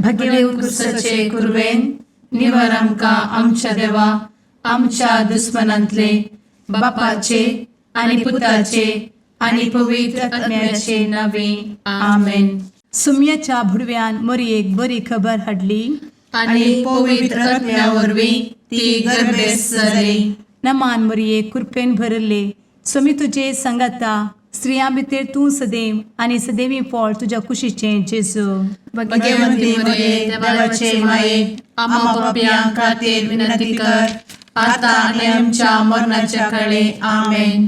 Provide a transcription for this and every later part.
भगवे उत्कृष्टाचे कुर्वेन निवार आमकां आमच्या देवा आमच्या दुस्मनांतले बापाचे आनी पुताचे आनी पवित्र आत्म्याचे नावे आमेन. सुम्याच्या भुडव्यान मरयेक बरी खबर हाडली आनी पवित्र आत्म्या वरवीं ती गर्भेस जाली. नमान मरयेक कृपेन भरले सुमी तुजे संगता स्त्रियां भितर तूं सदैव आनी सदैवी फळ तुज्या कुशीचें जेजू. भगवंती मरिये देवाचे माये आम्हा पाप्यां खातीर विनंती कर आता आनी आमच्या मरणाच्या काळी आमेन.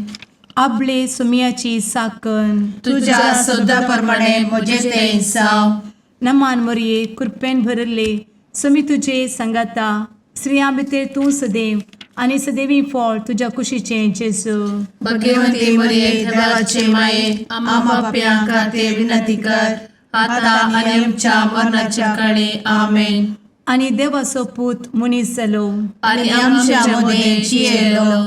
आपले सुमयाची साकन तुझ्या सोदा प्रमाणे म्हजे तें जाव. नमान मरये कृपेन भरले सुमी तुजे संगता स्त्रियां भितर तूं सदैव आनी सदैवी फळ तुज्या कुशीचें जेजू. भगवंती मरिये देवाचे माये आम्हा पाप्यां खातीर विनंती कर आता आनी आमच्या मरणाच्या काळी आमेन. आनी देवाचो पूत मनीस जालो आनी आमच्या मदीं जियेलो.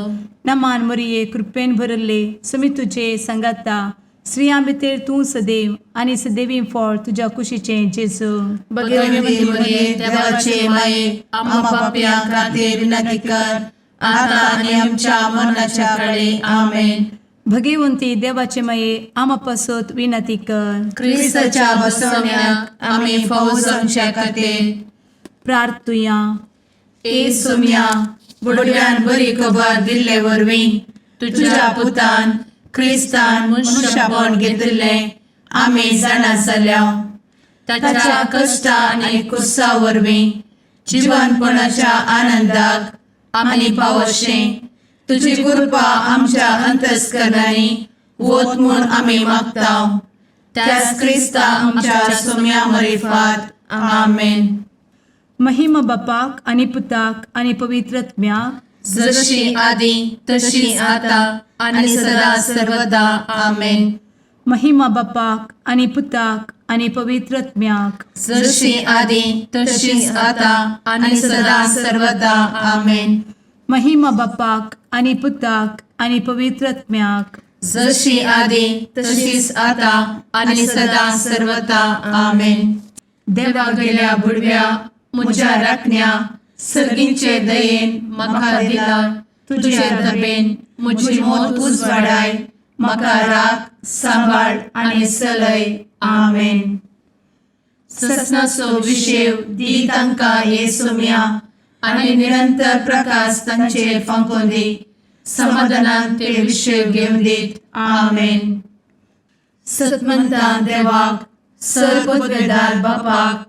नमान मरये कृपेन भरले सुमी तुजे संगता स्त्रियां भितर तूं सदैव आनी सदैवी फळ तुज्या कुशीचें जेजू. भगवंती मरिये देवाचे माये आम्हा पाप्यां खातीर विनंती कर आता आनी आमच्या मरणाच्या काळी आमेन. भगवंती देवाचे माये आमा पासत विनंती कर. क्रिस्ताच्या बसवण्याक आमी फावो जावचे खातीर प्रार्थुया. ए सुम्या बुडव्यान बरी खबर दिल्ले वरवीं तुज्या पुतान क्रिस्तान मनशापण घेतिल्लें आमी जाणा जाल्या. ताच्या कश्टा आनी कुर्सा वरवीं जिवनपणाच्या आनंदाक आमी पावशें तुजी कृपा आमच्या अंतस्करणांनी वत म्हूण आमी मागता. त्याच क्रिस्ता आमच्या सुम्या मरिफात आमेन. महिमा बापाक आनी पुताक आनी पवित्र आत्म्याक जशी आदी तशी आता आनी सदा सर्वदा आमेन. महिमा बापाक आनी पुताक आनी पवित्र आत्म्याक जशी आदी तशीच आता आनी सदा सर्वदा आमेन. महिमा बापाक आनी पुताक आनी पवित्र आत्म्याक जशी आदी तशीच आता आनी सदा सर्वदा आमेन. देवा गेल्या बुडव्या म्हज्या राखण्या सर्गींचे दयेन म्हाका दिला तुजे धबेन म्हजी मोत उजवाडाय म्हाका राख सांबाळ आनी चलय आमेन. ससनाचो विशेव दी तांकां हे सुम्या आनी निरंतर प्रकाश तांचेर फांकून दी. समाधानान ते विशेव घेवन दीत आमेन. सतमंता देवाक सर्वपदवेदार बापाक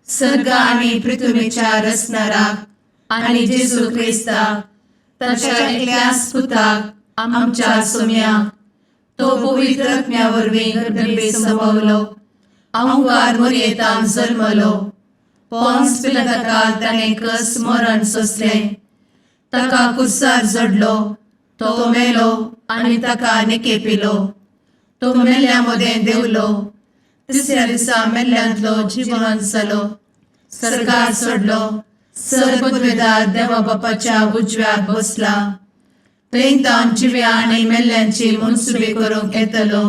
सर्ग आनी पृथ्वीच्या रचणाराक आनी जेजू क्रिस्ताक ताच्या एकल्याच पुताक आमच्या सुम्याक तो पवित्र आत्म्या वरवीं गर्भे संभवलो. अंगार मरयेंत जल्मलो. पोंस पिलाताकाल ताणें कस मरण सोंसलें. ताका कुर्सार जडलो. तो मेलो आनी ताका निकेपिलो. तो मेल्ल्या मदें देंवलो. तिसऱ्या दिसा मेल्ल्यांतलो जिवंत जालो. सर्गार चडलो. सर्वपदवेदार देवा बापाच्या उजव्याक बसला. थंय तां जिव्या आनी मेल्ल्यांची मनसुबी करूंक येतलो.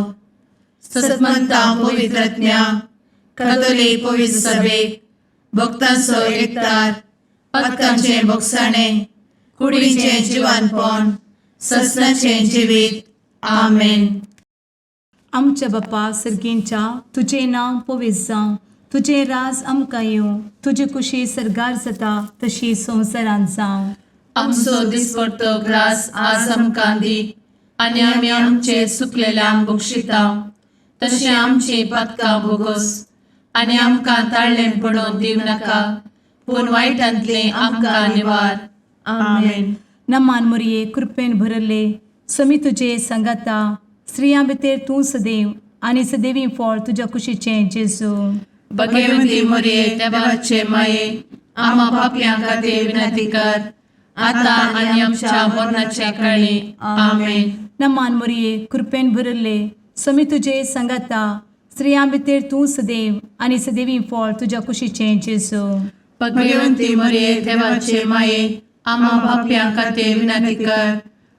सतमंता पवित्र आत्म्या कातोलीक पवित्र सभेक भक्तांचो एकठार पातकांचें भोगसाणें कुडीचें जिवनपण ससनाचें जिवीत आमेन. आमच्या बापा सर्गींच्या तुजें नांव पवित्र जावं. तुजें राज आमकां येवं. तुजी कुशी सर्गार जाता तशी संवसारांत जावं. आमचो दिसपडटो ग्रास आज आमकां दी आनी आमी आमचे चुकलेल्यांक बक्षिता. तशें आमची पातकां भोगोस आनी आमकां ताळ्ळें पडोवन दिवं नाका पूण वायटांतलें आमकां निवार आमेन. नमान मरये कृपेन भरले समी तुजे संगता स्त्रियां भितर तूं सदैव आनी सदैवी फळ तुज्या कुशीचें जेजू. भगवंती मरिये देवाचे माये आम्हा पाप्यां खातीर विनंती कर आता आनी आमच्या मरणाच्या काळी आमेन. नमान मरये कृपेन भरले समी तुजे संगता स्त्रियां भितर तूं सदैव आनी सदैवी फळ तुज्या कुशीचें जेजू. भगवंती मरिये देवाचे माये आम्हा पाप्यां खातीर विनंती कर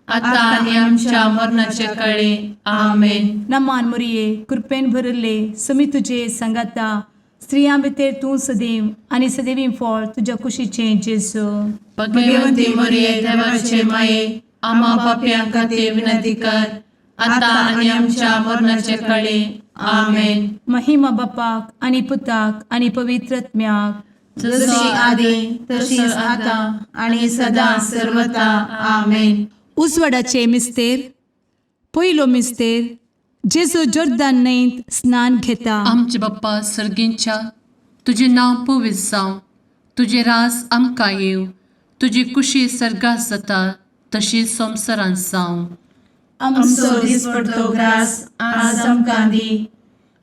आता आनी आमच्या मरणाच्या काळी आमेन. नमान मरये कृपेन भरले समी तुजे संगता स्त्रियां भितर तूं सदैव आनी सदैवी फळ तुज्या कुशीचें जेजू. भगवंती मरिये देवाचे माये आम्हा पाप्यां खातीर विनंती कर आता आणि आमच्या मरणाचे काळी आमेन. महिमा बापाक आनी पुताक आनी पवित्रत्म्याक, जशी आदी तशीच आता आणि सदा सर्वदा आमेन. उजवाडाचे मिस्तेर. पयलो मिस्तेर, जेजू जोर्दान न्हंयेंत स्नान घेता. आमचे बाप्पा सर्गींच्या, तुझे नाव पवित्र जावं, तुझे रास आमकां येव, तुजी कुशी सर्गात जाता तशी संवसारांत जावं. आमचो दिसपडतो ग्रास आज आमकां दी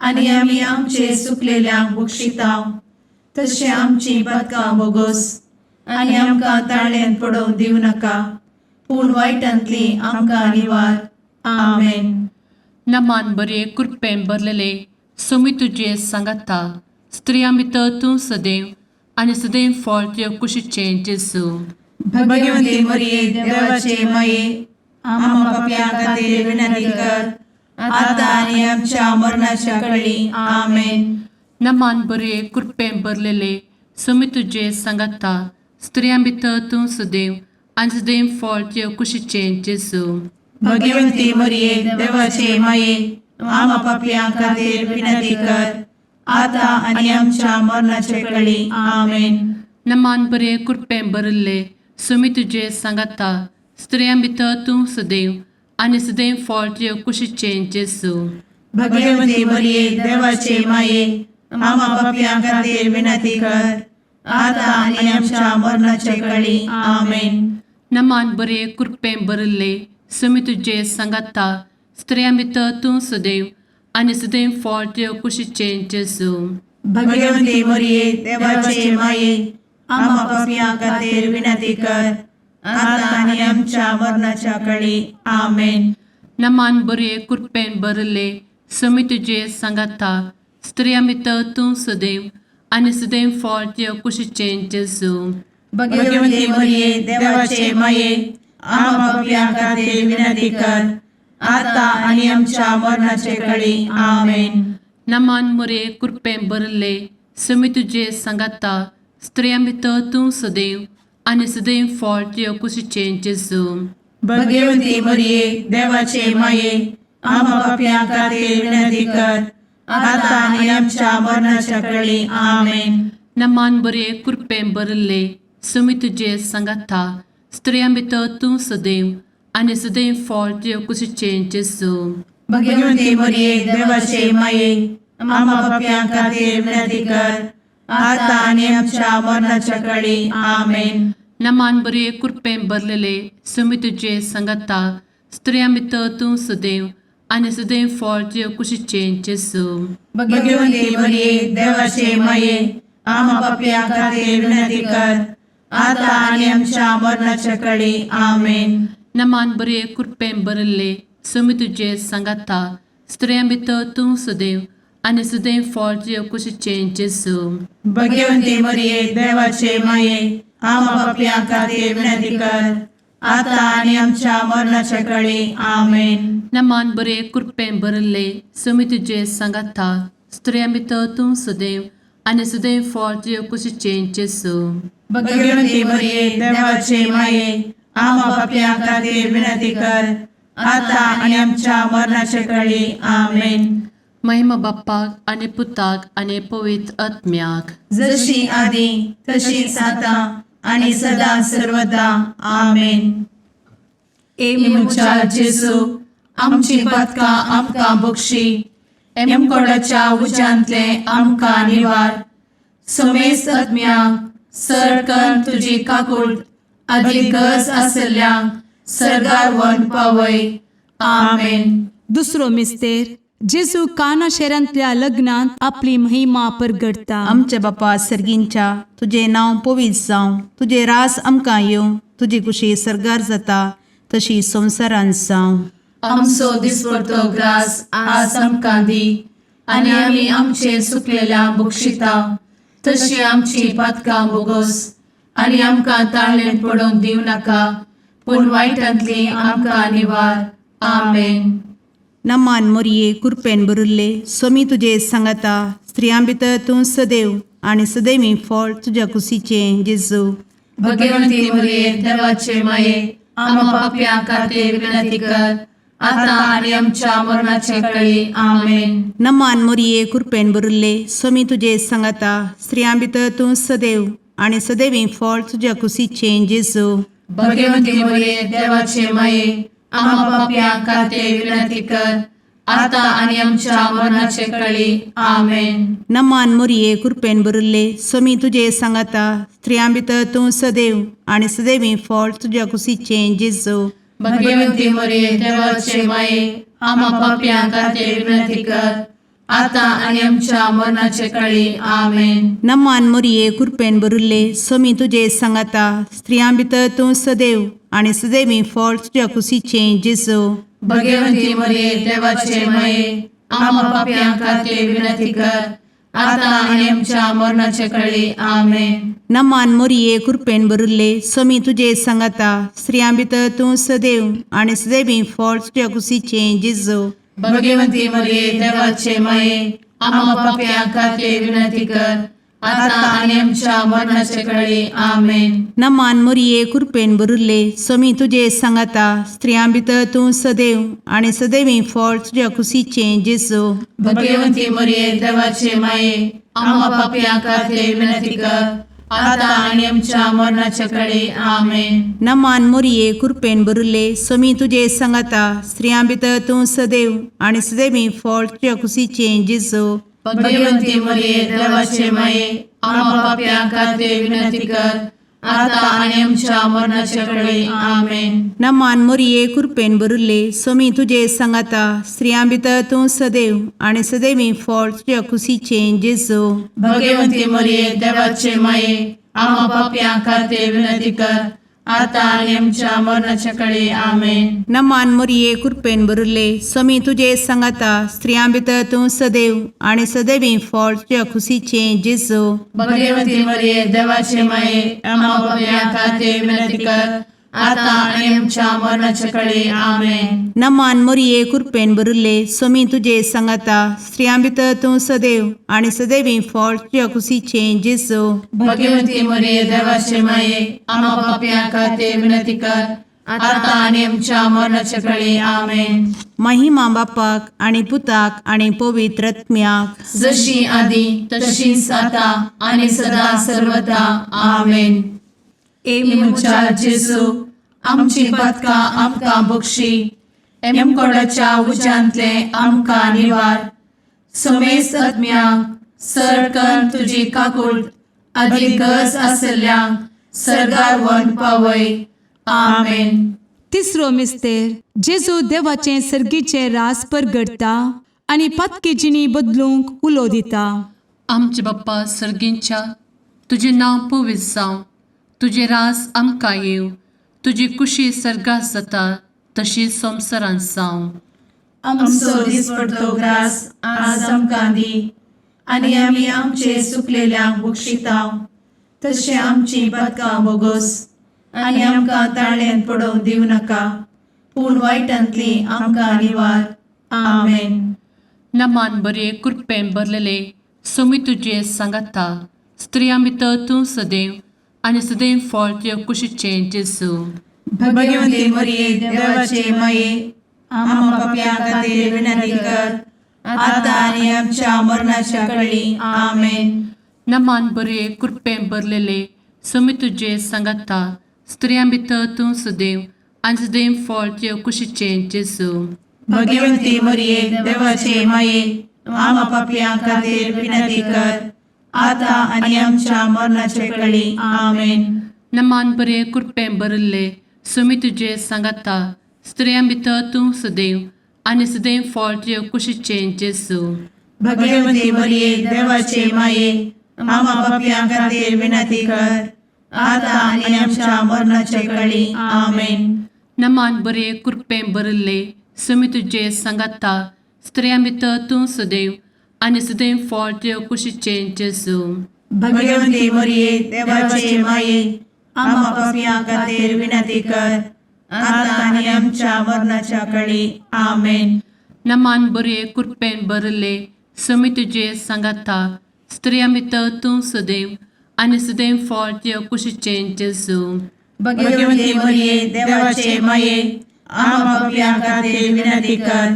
आनी आमी आमचे सुकलेल्यांक बक्षिताव, तशें आमची पातकां बोगोस आनी आमकां ताळ्यान पडोवंक दिवं नाका, पूण वायटांतली आमकां निवार. आमेन. नमान बरे कृपेन भरलेले सोमी तुजे सांगाता, स्त्रियां भितर तूं सदैव आनी सदैव फळ तुज्या कुशीचें जेजू. भगवंती मरिये देवाचे माये आम्हा पाप्यां खातीर विनंती कर आता आणि आमच्या मरणाच्या काळी आमेन. नमान बरे कृपेन भरलेले सोमी तुजे सांगाता, स्त्रियां भितर तूं सदैव आनी सदैव फळ तुज्या कुशीचें जेजू. भगवंती मरिये देवाचे माये आम्हा पाप्यां खातीर विनंती कर आता आणि आमच्या मरणाचे काळी आमेन. नमान बरे कृपेन भरले सोमी तुजे सांगाता, स्त्रियां भितर तूं सदैव आनी सदैव फळ तुज्या कुशीचें जेजू. भगवंती मरिये देवाचे माये आम्हा पाप्यां खातीर विनंती कर आता आणि आमच्या मरणाचे काळी आमेन. नमान बरे कृपेन भरले सोमी तुजे सांगाता, स्त्रियां भितर तूं सदैव आनी सदैव फळ तुज्या कुशीचें जेजू. भगवंती मरिये देवाचे माये आम्हा पाप्यां खातीर विनंती कर आता आणि आमच्या मरणाच्या काळी आमेन. नमान बरे कृपेन भरले सोमी तुजे सांगाता, स्त्रियां भितर तूं सदैव आनी सदैव फळ तुज्या कुशीचें जेजू. भगवंती मरिये देवाचे माये आम्हा पाप्यां खातीर विनंती कर आता आणि आमच्या मरणाचे काळी आमेन. नमान बरे कृपेन भरले सोमी तुजे सांगाता, स्त्रियां भितर तूं सदैव आनी सदैव फळ तुज्या कुशीचें जेजू. भगवंती मरिये देवाचे माये आम्हा पाप्यां खातीर विनंती कर आता आणि आमच्या मरणाच्या काळी आमेन. नमान बरे कृपेन भरले सोमी तुजे सांगाता, स्त्रियां भितर तूं सदैव आनी सदैव फळ तुज्या कुशीचें जेजू. भगवंती मरिये देवाचे माये आम्हा पाप्यां खातीर विनंती कर आता आणि आमच्या मरणाच्या काळी आमेन. नमान बरे कृपेन भरलेले सोमी तुजे सांगाता, स्त्रियां भितर तूं सदैव आनी सदैव फळ तुज्या कुशीचें जेजू. भगवंती मरिये देवाचे माये आम्हा पाप्यां खातीर विनंती कर आता आणि आमच्या मरणाच्या काळी आमेन. नमान बरे कृपेन भरले सोमी तुजे सांगाता, स्त्रियां भितर तूं सदैव आनी सदैव फळ तुज्या कुशीचें जेजू. भगवंती मरिये देवाचे माये आम्हा पाप्यां खातीर विनंती कर आता आणि आमच्या मरणाच्या काळी आमेन. नमान बरे कृपेन भरले सोमी तुजे सांगाता, स्त्रियां भितर तूं सदैव आनी सदैव फळ तुज्या कुशीचें जेजू. भगवंती मरिये देवाचे माये आम्हा पाप्यां खातीर विनंती कर आता आणि आमच्या मरणाच्या काळी आमेन. महिमा बाप्पाक आनी पुताक आनी पवित्र आत्म्याक, जशी आदी तशीच आता आणि सदा सर्वदा आमेन. मुचा जेजू आमची पातकां आमकां बक्षी, एमकोडाच्या उज्यांतले आमकां निवार. सोमेस आत्म्याक सरकन तुजी काकूट अधिक गरज आसल्यांक सर्गार व्हरून पावय. आमेन. दुसरो मिस्तेर. जेजू काना शेरांतल्या लग्नांत आपली महिमा परगडता. आमचे बापा सर्गींच्या, तुझे नाव पवित्र जावं, तुझे रास आमकां येवं, तुजी कुशी सर्गार जाता तशी संवसारांत जावं. आमचो दिसपडतो ग्रास आज आमकां दी आनी आमी आमचे सुकलेल्यांक बक्षिताव, तशी आमची पातकां बोगोस आनी आमकां ताळ्यान पडोवंक दिवं नाका, पूण वायटांतली आमकां निवार. आमेन. नमान मोरये कृपेन बरुल्ले स्वामी तुझे सांगता स्त्रियां भितर तूं सदैव आणि सदैवी फळ तुझ्या कुशीचे जेजू. भगवंती मरिये देवाचे माये आम्हा पाप्या खातीर विनंती कर आता आणि आमच्या मरणाचे काळी आमेन. नमान मोरये कृपेन बरुल्ले स्वामी तुझे सांगता स्त्रियां भितर तूं सदैव आणि सदैवी फळ तुझ्या कुशीचे जेजू. भगवंती मरिये देवाचे माये आम्हा पाप्या खातीर विनंती कर आता आणि आमच्या मरणाचे काळी आमेन. नमान मोरये कृपेन बरुल्ले स्वामी तुझे सांगता स्त्रियां भितर तूं सदैव आणि सदैवी फळ तुझ्या कुशीचे जेजू. भगवंती मरिये देवाचे माये आम्हा पाप्या खातीर विनंती कर आता आणि आमच्या मरणाचे काळी आमेन. नमान मोरये कृपेन बरुल्ले स्वामी तुझे सांगता स्त्रियां भितर तूं सदैव आणि सदैवी फळ तुझ्या कुशीचे जेजू. भगवंती मरिये देवाचे माये आम्हा पाप्या खातीर विनंती कर आता आणि आमच्या मरणाचे काळी आमेन. नमान मोरये कृपेन बरुल्ले स्वामी तुझे सांगता स्त्रियां भितर तूं सदैव आणि सदैवी फळ तुझ्या कुशीचे जेजू. भगवंती मरिये देवाचे माये आम्हा पाप्या खातीर विनंती कर आता आणि आमच्या मरणाचे काळी आमेन. नमान मोरये कृपेन बरुल्ले स्वामी तुझे सांगता स्त्रियां भितर तूं सदैव आणि सदैवी फळ तुझ्या कुशीचे जेजू. भगवंती मरिये देवाचे माये आम्हा पाप्या खातीर विनंती कर आता आणि आमच्या मरणाचे काळी आमेन. नमान मोरये कृपेन बरुल्ले स्वामी तुझे सांगता स्त्रियां भितर तूं सदैव आणि सदैवी फळ तुझ्या कुशीचे जेजू. भगवंती मरिये देवाचे माये आम्हा पाप्या खातीर विनंती कर आता आणि आमच्या मरणाचे काळी आमेन. नमान मोरये कृपेन बरुल्ले स्वामी तुझे सांगता स्त्रियां भितर तूं सदैव आणि सदैवी फळ तुझ्या कुशीचे जेजू. भगवंती मरिये देवाचे माये आम्हा पाप्या खातीर विनंती कर आता आणि आमच्या मरणाच्या काळी आमेन. नमान मोरये कृपेन बरुल्ले स्वामी तुझे सांगता स्त्रियां भितर तूं सदैव आणि सदैवी फळ तुझ्या कुशीचे जेजू. भगवंती मरिये देवाचे माये आम्हा पाप्या खातीर विनंती कर आता आणि आमच्या मरणाच्या काळी आमेन. नमान मोरये कृपेन बरुल्ले स्वामी तुझे सांगता स्त्रियां भितर तूं सदैव आणि सदैवी फळ तुझ्या कुशीचे जेजू. भगवंती मरिये देवाचे माये आम्हा पाप्या खातीर विनंती कर आता आणि आमच्या मरणाच्या काळी आमेन. महिमा बापाक आणि पुताक आणि पवित्र आत्म्याक जशी आधी तशीच आता आणि सदा सर्वदा आमेन. मुचा जेजू आमची पदका आमकां बक्षी एमकोडाच्या उज्यांतले आमकां निवार. समेस्त आत्म्यांक सरकन तुजी काकूट अधिक गरज आसल्ल्यांक सरगार वन पावय. आमेन. तिसरो मिस्तेर जेजू देवाचे सर्गीचे रास परगडता आणि पत्की जिणी बदलूंक उलो दिता. आमचे बाप्पा सर्गींच्या तुझे नांव पवित्र जावं, तुझे रास आमकां येव, तुजी कुशी सर्गास जाता तशी संवसारांत जावं. आमचो दिसपडटो ग्रास आज आमकां दी आनी आमी आमचे चुकलेल्यांक बक्षितांव. तशें आमची पदकां बोगोस आनी आमकां ताळ्यान पडोवंक दिवं नाका पूण वायटांतली आमकां निवार. आमेन. नमान बरे कृपेन भरलेले सोमी तुझे सांगता स्त्रियां भितर तूं सदैव आणि सदैव फळ तुझ्या कुशीचे जेजू. भगवंती मरिये देवाचे माये आम्हा पाप्यां खातीर विनंती कर आता आनी आमच्या मरणाच्या काळी. आमेन. नमान बरे कृपेन भरलेले सोमी तुझे सांगता स्त्रियां भितर तूं सदैव आणि सदैव फळ तुझ्या कुशीचे जेजू. भगवंती मरिये देवाचे माये आम्हा पाप्यां खातीर विनंती कर आता आनी आमच्या मरणाच्या काळी. आमेन. नमान बरे कृपेन भरले सोमी तुझे सांगता स्त्रियां भितर तूं सदैव आणि सदैव फळ तुझ्या कुशीचे जेजू. भगवंती मरिये देवाचे माये आम्हा पाप्यां खातीर विनंती कर आता आनी आमच्या मरणाच्या काळी. आमेन. नमान बरे कृपेन भरले सोमी तुझे सांगता स्त्रियां भितर तूं सदैव आणि सदैव फळ तुझ्या कुशीचे जेजू. भगवंती मरिये देवाचे माये आम्हा पाप्यां खातीर विनंती कर आता आनी आमच्या मरणाच्या काळी. आमेन. नमान बरे कृपेन भरले समी तुझे सांगाता स्त्रिया भितर तूं सदैव आनी सदैव फळ तुझ्या कुशीचें जेजू. भगवंती मरिये देवाचे माये आम्हा पापियां खातीर विनंती कर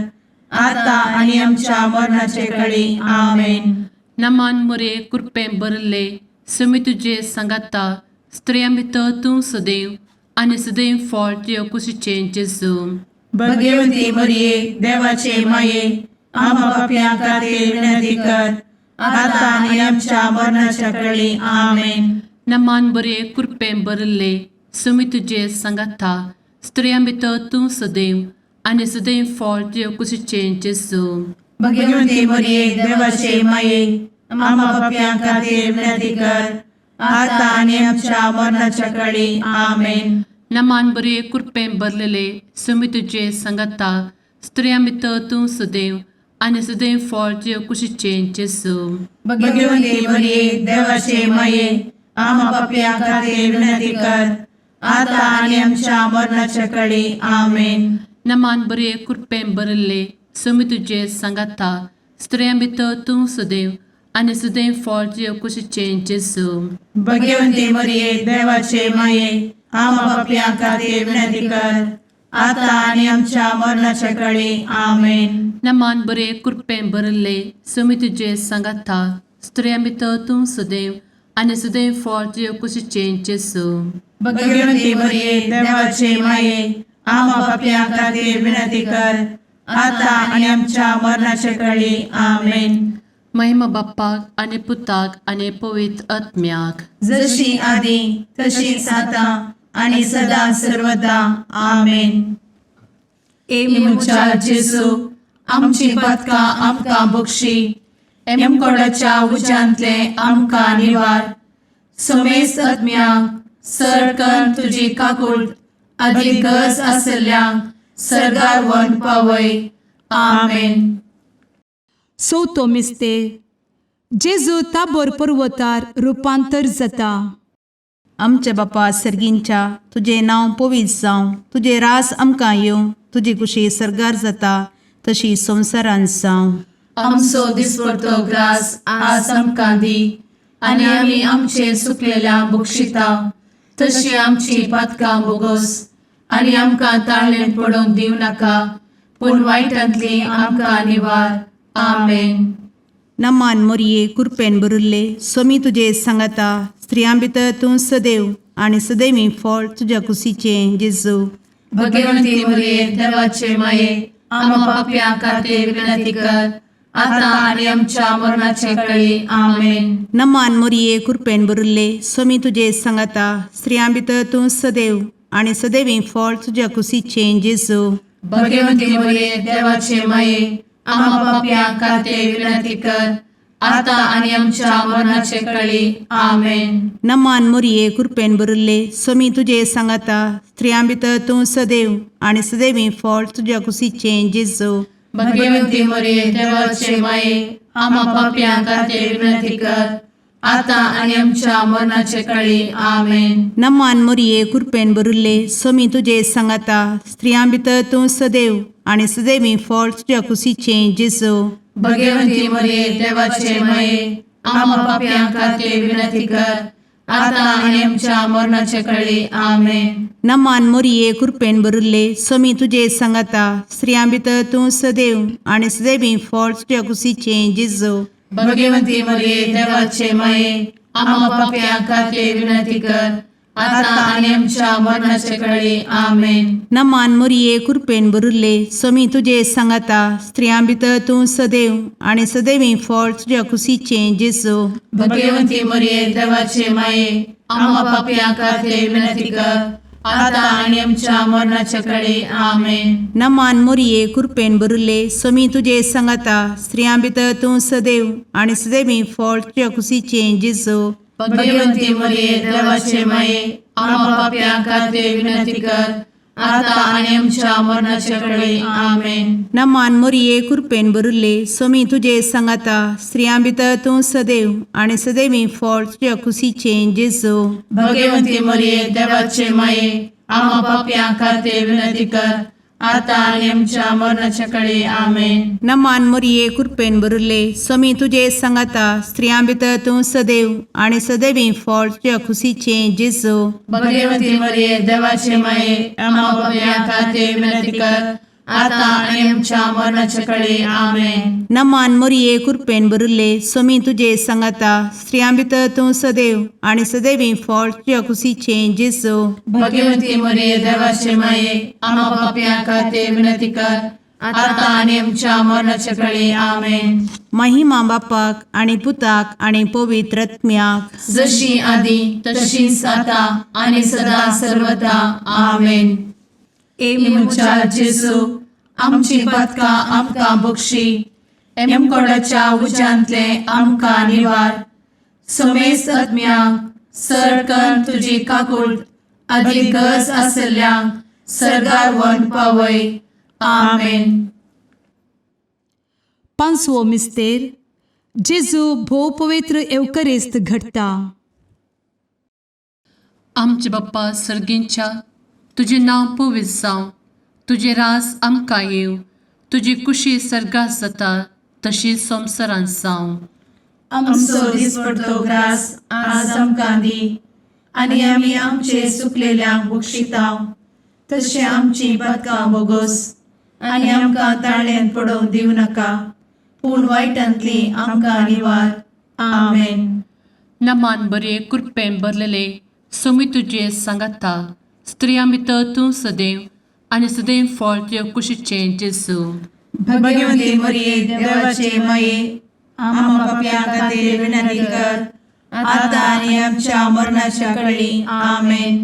आता आणि आमच्या मरणाचे काळी आमेन. नमान बरे कृपेन भरले समी तुझे सांगाता स्त्रिया भितर तूं सदैव आनी सदैव फळ तुझ्या कुशीचें जेजू. भगवंती मरिये देवाचे माये आम्हा पापियां खातीर विनंती कर आता आणि आमच्या मरणाच्या काळी आमेन. नमान बरे कृपेन भरले समी तुझे सांगाता स्त्रिया भितर तूं सदैव आनी सदैव फळ तुझ्या कुशीचें जेजू. भगवंती मरिये देवाचे माये आम्हा पापियां खातीर विनंती कर आता आणि आमच्या मरणाच्या काळी आमेन. नमान बरे कृपेन भरलेले समी तुझे सांगाता स्त्रिया भितर तूं सदैव आनी सदैव फळ तुझ्या कुशीचें जेजू. भगवंती मरिये देवाचे माये आम्हा पापियां खातीर विनंती कर आता आणि आमच्या मरणाच्या काळी आमेन. नमान बरे कृपेन भरले समी तुझे सांगाता स्त्रिया भितर तूं सदैव आनी सदैव फळ तुझ्या कुशीचें जेजू. भगवंती मरिये देवाचे माये आम्हा पापियां खातीर विनंती कर आता आणि आमच्या मरणाच्या काळी आमेन. नमान बरे कृपेन भरले समी तुझे सांगाता स्त्रिया भितर तूं सदैव आनी सदैव फळ तुझ्या कुशीचें जेजू. भगवंती मरिये देवाचे माये आम्हा पापियां खातीर विनंती कर आता आणि आमच्या मरणाच्या काळी आमेन. महिमा बाप्पाक आनी पुताक आनी पवित्र आत्म्याक जशी आदी तशीच आता आणि सदा सर्वदा आमेन. मुचा जेजू आमची पदकां आमकां बक्षी एमकोडाच्या उज्यांतले आमकां निवार. समेस्त आत्म्यांक सडकन तुजी काकूट अधिक गरज आसल्यांक सरगार वन पावय. आमेन. चवथो मिस्तेर जेजू ताबोर पर्वतार रुपांतर जाता. आमचे बापा सर्गींच्या तुझे नांव पवित्र जावं, तुझे रास आमकां येवं, तुजी कुशी सरगार जाता तशी संवसारांत जावं. आमचो दिसपडटो ग्रास आज आमकां दी आनी आमी आमचे सुकलेल्यांक बक्षिता तशी आमची पातकां बोगोस आनी आमकां ताळ्ळेन पडोवंक दिवं नाका पूण वायटांतली आमकां निवार. आमेन. नमान मोरये कृपेन भरिल्ले समी तुजे सांगाता स्त्रियां भितर तूं सदैव आनी सदैवी फळ तुज्या कुशीचें जेजू. भगवंती मरिये देवाचे माये आम्हा पापियां खातीर विनंती कर आता आणि आमच्या मरणाचे काळी आमेन. नमान मोरये कृपेन भरिल्ले समी तुजे सांगाता स्त्रियां भितर तूं सदैव आनी सदैवी फळ तुज्या कुशीचें जेजू. भगवंती मरिये देवाचे माये आम्हा पापियां खातीर विनंती कर आता आणि आमच्या मरणाचे काळी आमेन. नमान मोरये कृपेन भरिल्ले समी तुजे सांगाता स्त्रियां भितर तूं सदैव आनी सदैवी फळ तुज्या कुशीचें जेजू. भगवंती मरिये देवाचे माये आम्हा पापियां खातीर विनंती कर आता आणि आमच्या मरणाचे काळी आमेन. नमान मोरये कृपेन भरिल्ले समी तुजे सांगाता स्त्रियां भितर तूं सदैव आनी सदैवी फळ तुज्या कुशीचें जेजू. भगवंती मरिये देवाचे माये आम्हा पापियां खातीर विनंती कर आता आणि आमच्या मरणाचे काळी आमेन. नमान मोरये कृपेन भरिल्ले समी तुजे सांगाता स्त्रियां भितर तूं सदैव आनी सदैवी फळ तुज्या कुशीचें जेजू. भगवंती मरिये देवाचे माये आम्हा पापियां खातीर विनंती कर आता आणि आमच्या मरणाचे काळी आमेन. नमान मोरये कृपेन भरिल्ले समी तुजे सांगाता स्त्रियां भितर तूं सदैव आनी सदैवी फळ तुज्या कुशीचें जेजू. भगवंती मरिये देवाचे माये आम्हा पापियां खातीर विनंती कर आता आणि आमच्या मरणाच्या काळी आमेन. नमान मोरये कृपेन भरिल्ले समी तुजे सांगाता स्त्रियां भितर तूं सदैव आनी सदैवी फळ तुज्या कुशीचें जेजू. भगवंती मरिये देवाचे माये आम्हा पापियां खातीर विनंती कर आता आणि आमच्या मरणाच्या काळी आमेन. नमान मोरये कृपेन भरिल्ले समी तुजे सांगाता स्त्रियां भितर तूं सदैव आनी सदैवी फळ तुज्या कुशीचें जेजू. भगवंती मरिये देवाचे माये आम्हा पापियां खातीर विनंती कर आता आणि आमच्या मरणाच्या काळी आमेन. नमान मोरये कृपेन बरुले स्वामी तुझे सांगाता स्त्रियां भितर तूं सदैव आणि सदैवी फळ तुझ्या खुशीचे जेजू. भगवती मरिये देवाचे माये आम्हा पापियां खातीर विनंती कर, आता आणि आमच्या मरणाच्या काळी आमेन. नमान मोरये कृपेन बरुले स्वामी तुझे सांगाता स्त्रियां भितर तूं सदैव आणि सदैवी फळ तुझ्या खुशीचे जेजू. भगवती मरिये देवाचे माये आम्हा पापियां खातीर विनंती कर, आता आणि आमच्या मरणाच्या काळी आमेन. महिमा बापाक आणि पुताक आणि पवित्र आत्म्याक जशी आधी तशीच आता आणि सदा सर्वदा आमेन. ए मुचा जेजू आमची पदकां आमकां बक्षी, एमकोडाच्या उज्यांतले आमकां निवार. समेस्त आत्म्यांक सरकन तुजी काकूट अधिक गरज आसल्ल्यांक सरगार व्हरून पावय. आमेन. पांचवो मिस्तेर जेजू भोव पवित्र एवकरेस्त घडटा. आमचे बाप्पा सर्गींच्या तुझे नांव पवित्र जावं, तुझे राज आमकां येव, तुजी कुशी सर्गास जाता तशी संवसारांत जावं. आमचो दिसपडटो ग्रास आज आमकां दी, आनी आमी आमचे सुकलेल्यांक बक्षितांव. तशें आमची पदकां बोगोस आनी आमकां ताळ्यान पडोवंक दिवं नाका, पूण वायटांतली आमकां निवार. आमेन. नमान बरे कृपेन भरलेले स्वामी तुझे सांगाता स्त्रियां भितर तूं सदैव आणि सदैव फळ तुझ्या कुशीचें जेजू. भगवती मरिये देवाचे माये आम्हा पापियां खातीर विनंती कर, आता आनी आमच्या मरणाच्या काळी आमेन.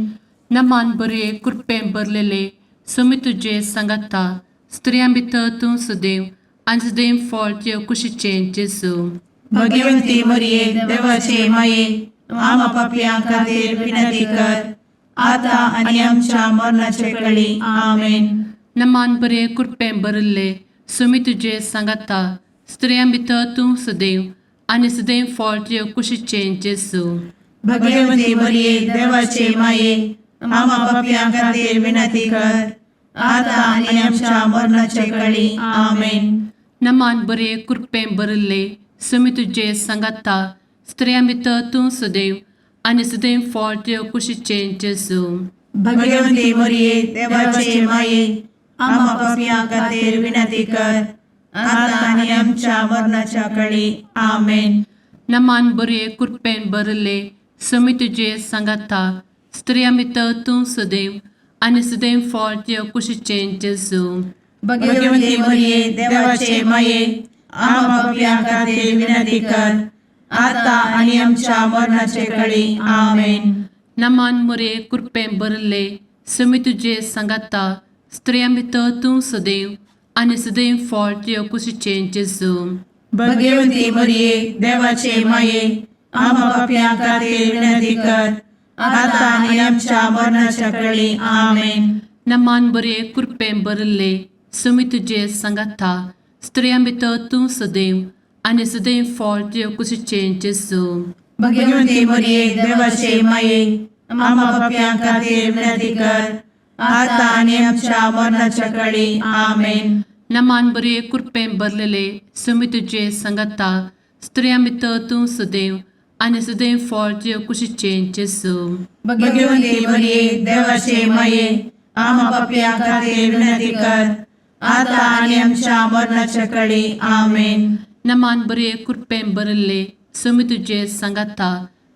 नमान बरे कृपेन भरलेले स्वामी तुझे सांगाता स्त्रियां भितर तूं सदैव आणि सदैव फळ तुझ्या कुशीचें जेजू. भगवती मरिये देवाचे माये आम्हा पापियां खातीर विनंती कर, आता आनी आमच्या मरणाच्या काळी आमेन. नमान बरे कृपेन भरले स्वामी तुझे सांगाता स्त्रियां भितर तूं सदैव आणि सदैव फळ तुझ्या कुशीचें जेजू. भगवती मरिये देवाचे माये आम्हा पापियां खातीर विनंती कर, आता आनी आमच्या मरणाच्या काळी आमेन. नमान बरे कृपेन भरले स्वामी तुझे सांगाता स्त्रियां भितर तूं सदैव आणि सदैव फळ तुझ्या कुशीचें जेजू. भगवती मरिये देवाचे माये आम्हा पापियां खातीर विनंती कर, आता आनी आमच्या मरणाच्या काळी आमेन. नमान बरे कृपेन भरले स्वामी तुझे सांगाता स्त्रियां भितर तूं सदैव आणि सदैव फळ तुझ्या कुशीचें जेजू. भगवती मरिये देवाचे माये आम्हा पापियां खातीर विनंती कर, आता आनी आमच्या मरणाच्या काळी आमेन. नमान बरे कृपेन भरले स्वामी तुझे सांगाता स्त्रियां भितर तूं सदैव आणि सदैव फळ तुझ्या कुशीचें जेजू. भगवती मरिये देवाचे माये आम्हा पापियां खातीर विनंती कर, आता आनी आमच्या मरणाच्या काळी आमेन. नमान बरे कृपेन भरले स्वामी तुझे सांगाता स्त्रियां भितर तूं सदैव आणि सदैव फळ तुझ्या कुशीचें जेजू. भगवती मरिये देवाचे माये आम्हा पापियां खातीर विनंती कर, आता आनी आमच्या मरणाच्या काळी आमेन. नमान बरे कृपेन भरलेले स्वामी तुझे सांगाता स्त्रियां भितर तूं सदैव आणि सदैव फळ तुझ्या कुशीचें जेजू. भगवती मरिये देवाचे माये आम्हा पापियां खातीर विनंती कर, आता आनी आमच्या मरणाच्या काळी आमेन. नमान बरे कृपेन भरले स्वामी तुझे सांगाता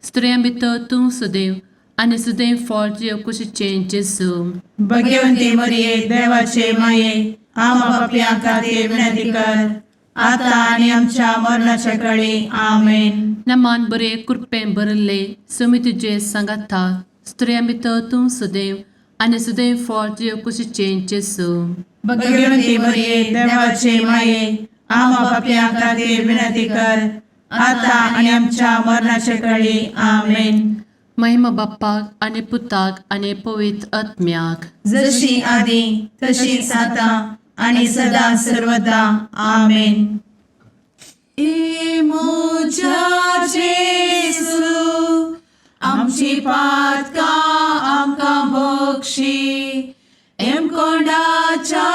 स्त्रियां भितर तूं सदैव आणि सदैव फळ तुझ्या कुशीचें जेजू. भगवती मरिये देवाचे माये आम्हा पापियां खातीर विनंती कर, आता आनी आमच्या मरणाच्या काळी आमेन. नमान बरे कृपेन भरले स्वामी तुझे सांगाता स्त्रियां भितर तूं सदैव आणि सदैव फळ तुझ्या कुशीचें जेजू. भगवती मरिये देवाचे माये आम्हा पापियां खातीर विनंती कर, आता आनी आमच्या मरणाच्या काळी आमेन. महिमा बाप्पाक आणि पुताक आणि पवित्र आत्म्याक जशी आधी तशीच आता आणि सदा सर्वदा आमेन. ए मोजा जेसू आमची पातकां आमकां बक्षी, एम कोंडाच्या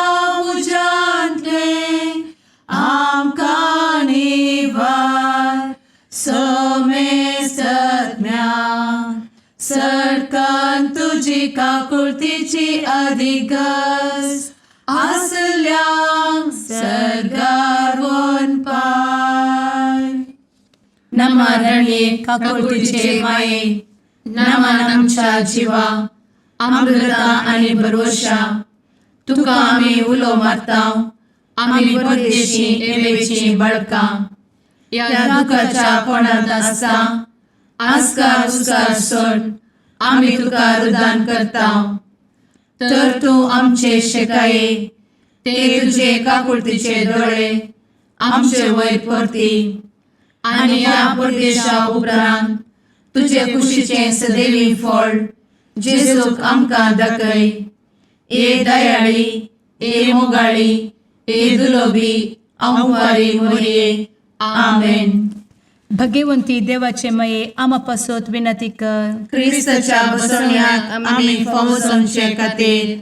तुझी काकुळतीची अधिगस आसल्या सरगार वन पाय. नमारणे काकुळतीचे माये, नमान आमच्या जिवा अमृता आणि भरवशा. तुका आम्ही उलो मारताव, आम्ही परदेशी येवेची बळका. या दुःखाच्या कोणात असता आस्कार उस्कार सोड, आम्ही तुका रुदान करताव. तर तू आमचे शेकाये, ते तुझे काकुळतीचे डोळे आमचे वयर परती. आणि या परदेशा उपरांत तुझे कुशीचे सदैवी फळ जेजूक आमकां दाखय. ए दयाळी, ए मोगाळी, ए दुलोबी अंवारी मोरये. आमेन. भगवंती देवाचे मये आमा पासत विनंती कर. क्रिस्ताच्या बसवण्याक आम्ही फावोसमचे खातीर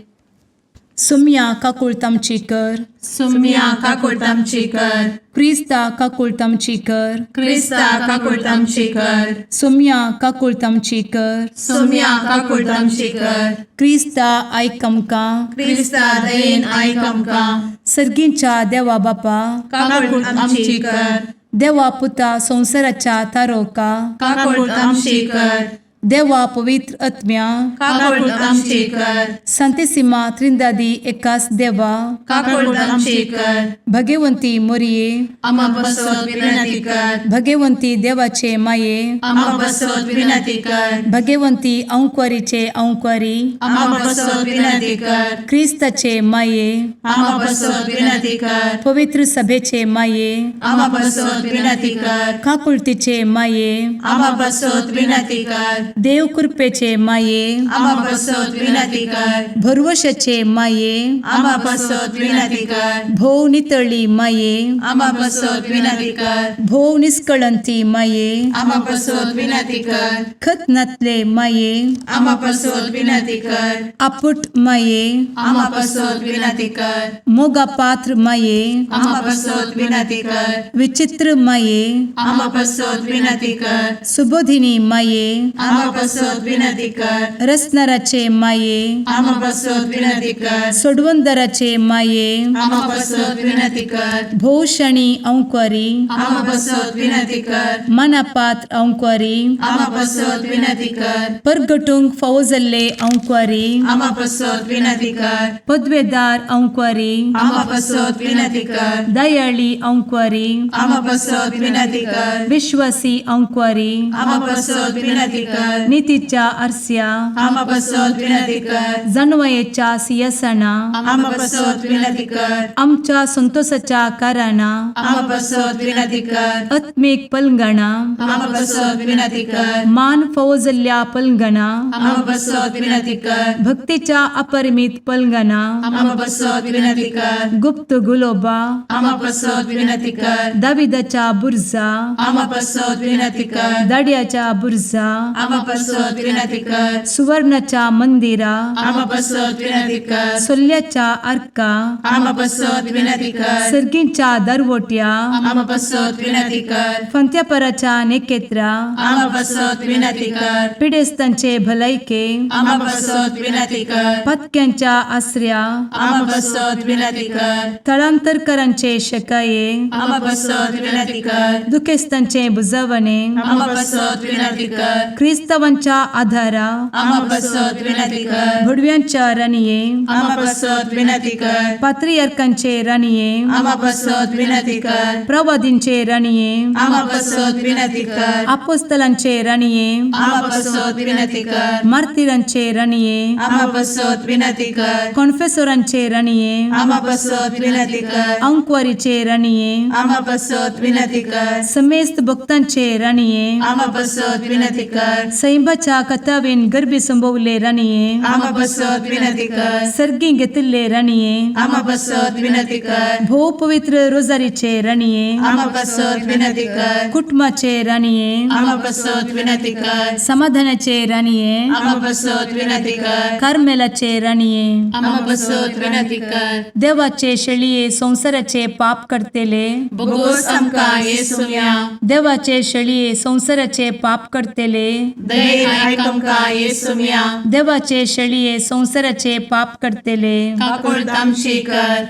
सुम्या काकुळतामची कर. सुम्या काकुळतामची कर. क्रिस्ता काकुळतामची कर. क्रिस्ता काकुळतामची कर. सुम्या काकुळतामची कर. सुम्या काकुळतामची कर. क्रिस्ता आयकमका. क्रिस्ता दयेन आयक आमकां. सर्गींच्या देवा बापा, काकुळतामची कर. देवा पुता संसाराच्या तारोका, काकुळतामची कर. देवा पवित्र आत्म्या, काकुळतामची कर. सांतेसिमा त्रिंदादी एकाच देवा, काकुळतामची कर. भगवंती मोरये, आम्हा बसवत विनंती कर. भगवंती देवाचे माये, आम्हा बसवत विनंती कर. भगवंती औंक्वारीचे औंक्वारी, आम्हा बसवत विनंती कर. ख्रिस्ताचे माये, आम्हा बसवत विनंती कर. पवित्र सभेचे माये, आम्हा बसवत विनंती कर. काकुळतीचे माये, आम्हा बसवत विनंती कर. देव कृपेचे माये, आम्हा बसवत विनंती कर. भरवशाचे माये, आम्हा बसवत विनंती कर. भोव नितळी माये, आम्हा बसवत विनंती कर. भोव निष्कळंती माये, आम्हा बसवत विनंती कर. खतनातले माये, आम्हा बसवत विनंती कर. आपुट माये, आम्हा बसवत विनंती कर. मोगा पात्र माये, आम्हा बसवत विनंती कर. विचित्र माये, आम्हा बसवत विनंती कर. सुबोधिनी माये, आम्हा बसवत विनंती कर. रसनाराचे माये, आम्हा बसवत विनंती कर. सोडवंदराचे माये, आम्हा बसवत विनंती कर. भोषणी औंक्वारी, आम्हा बसवत विनंती कर. मनापात्र औंक्वारी, आम्हा बसवत विनंती कर. परगटुंग फौजल्ले औंक्वारी, आम्हा बसवत विनंती कर. पदवेदार औंक्वारी, आम्हा बसवत विनंती कर. दयाळी औंक्वारी, आम्हा बसवत विनंती कर. विश्वासी औंक्वारी, आम्हा बसवत विनंती कर. नीतीच्या आरस्या, आम्हा बसवत विनंती कर. जणवयेच्या सिंहासना, आम्हा बसवत विनंती कर. आमच्या संतोषाच्या कारणा, आम्हा बसवत विनंती कर. आत्मिक पलंगणा, आम्हा बसवत विनंती कर. मान फौजल्या पलंगणा, आम्हा बसवत विनंती कर. भक्तीच्या अपरिमित पलंगणा, आम्हा बसवत विनंती कर. गुप्त गुलोबा, आम्हा बसवत विनंती कर. दाविदाच्या बुरजा, आम्हा बसवत विनंती कर. दाड्याच्या बुरजा, आम्हा बसवत विनंती कर. सुवर्णाच्या मंदिरा, आम्हा बसवत विनंती कर. सोल्याच्या अर्का, आम्हा बसवत विनंती कर. सर्गींच्या दरवोट्या, आम्हा बसवत विनंती कर. फंत्यापराच्या नेकेत्रा, आम्हा बसवत विनंती कर. पिडेस्तांचे भलायके, आम्हा बसवत विनंती कर. पथक्यांच्या आश्रया, आम्हा बसवत विनंती कर. तळांतरकरांचे शकाये, आम्हा बसवत विनंती कर. दुखेस्तांचे बुजावणे, आम्हा बसवत विनंती कर. ख्रिस्तवांच्या आधारा, आम्हा बसवत विनंती कर. भडव्यांच्या राणीये, आम्हा बसवत विनंती कर. पात्रियार्कांचे राणीये, आम्हा बसवत विनंती कर. प्रवादींचे राणीये, आम्हा बसवत विनंती कर. अपोस्तलांचे राणीये, आम्हा बसवत विनंती कर. मार्तिरांचे राणीये, आम्हा बसवत विनंती कर. कॉन्फेसोरांचे राणीये, आम्हा बसवत विनंती कर. अंकवारीचे राणीये, आम्हा बसवत विनंती कर. समेस्त भक्तांचे राणीये, आम्हा बसवत विनंती कर. सैंबाच्या कथावेन गर्भी संभवले राणीये, आम्हा बसवत विनंती कर. सर्गी घेतले राणीये, आम्हा बसवत विनंती कर. भो पवित्र रोजारीचे राणीये, आम्हा बसवत विनंती कर. कुटुंबाचे राणीये, आम्हा बसवत विनंती कर. समाधानाचे राणीये, आम्हा बसवत विनंती कर. कार्मेलाचे राणीये, आम्हा बसवत विनंती कर. देवाचे शेळीये संसाराचे पाप करतेले, बघोस आमकां येसुया. देवाचे शेळीये संसाराचे पाप करतेले, दये आयक आमकां येसू मिया देवाचे शेळये संवसाराचे पाप करतेले काकूळ तामशी कर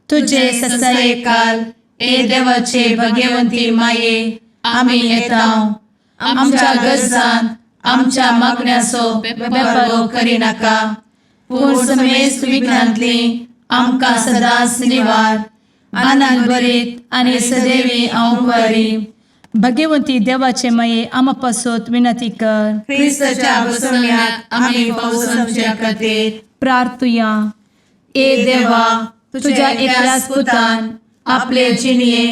तुझे ससाये काल ए देवाचे भगवंती माये आमी येता आमच्या गरजांत आमच्या मागण्याचो बेपारो करी नाका पूण समेस्त विघ्नांतली आमकां सदांच निवार आनंद बरीत आनी सदैवी आंवकारी भगवंती देवाचे माये आमा पासत विनंती कर क्रिस्ताच्या बसवण्यात आमी पावस आमच्या खातीर प्रार्थुया ए देवा तुझ्या एकल्याच पुतान आपले जिणये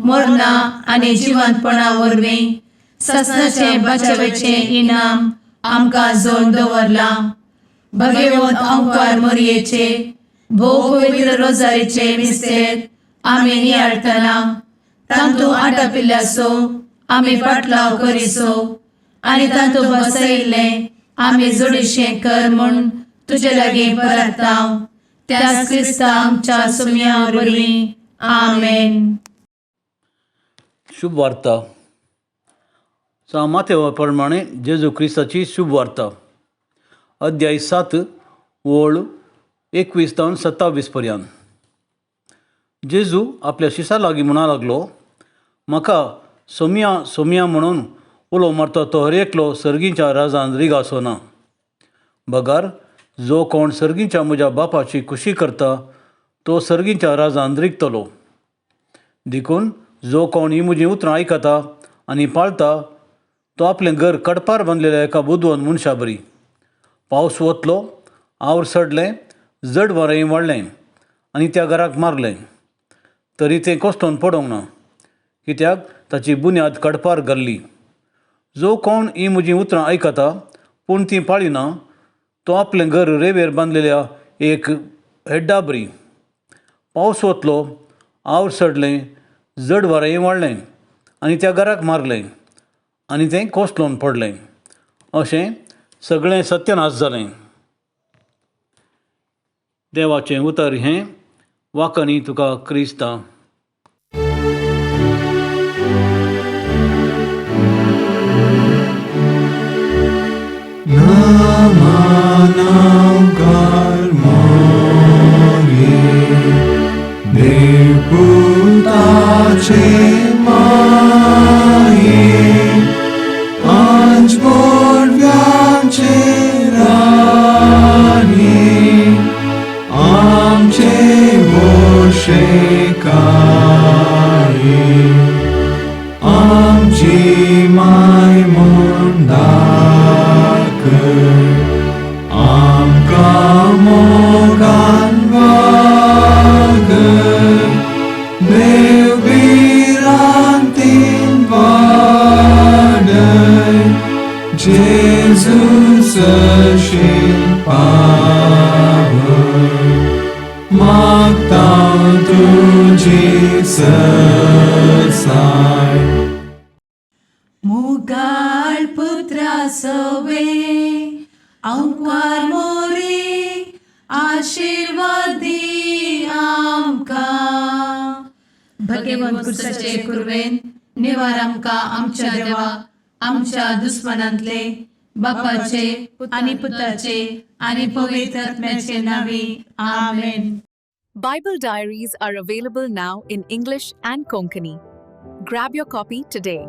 मरणा आनी जिवंतपणा वरवीं ससनाचे बचावेचे इनाम आमकां जोड दवरला भगवंत आंवकार मोरयेचे भोव पवित्र रोजारीचे मिस्तेर आमी नियाळटना तांतू आटापिल्ल्यासो आमी पाटलाव करिसो आनी तांतू बसयिल्ले आमी जोडिशें कर म्हूण तुजे लागीं परतांव त्याच क्रिस्ता आमच्या सुम्या वरवीं आमेन. शुभ वार्ता माथेवा प्रमाणे जेजू क्रिस्ताची शुभ वार्ता अध्याय 7 ओळ 21 ते 27 पर्यंत. जेजू आपल्या शिसा लागीं म्हणा लागलो, म्हाका सोम्या सोम्या म्हणून उलो मारता तो हर एकलो सर्गीच्या राजान रिग आसोना. बगार जो कोण सर्गीच्या म्हज्या बापाची खुशी करता तो सर्गीच्या राजान रिगतलो. देखून जो कोण ही म्हजीं उतरां आयकता आनी पाळता तो आपलें घर कडपार बांदलेल्या एका बुदवंत मनशा बरी. पावस वतलो, आवड सडलें, जड वारें वाडलें आनी त्या घराक मारलें, तरी तें कोसळून पडोंक ना, कित्याक ताची बुन्याद कडपार घाल्ली. जो कोण ही म्हजीं उतरां आयकता पूण तीं पाळिना तो आपलें घर रेंवेर बांदलेल्या एक हेड्डा बरी. पावस वतलो, आवड सडलें, जड वारें वाडलें आनी त्या घराक मारलें आनी तें कोसळून पडलें. अशें सगळें सत्यनाश जालें. देवाचें उतर हें वाकनी तुका क्रिस्ता. मुगाळ पुत्रा सवे अंकुर मोरी आशीर्वाद दी आमकां. भगवंत कुर्साचे कुरवेन निवार आमकां आमच्या देवा आमच्या दुस्मनांतले बापाचे आनी पुताचे आनी पवित्र आत्म्याचे नावी आमेन. Bible diaries are available now in English and Konkani. Grab your copy today.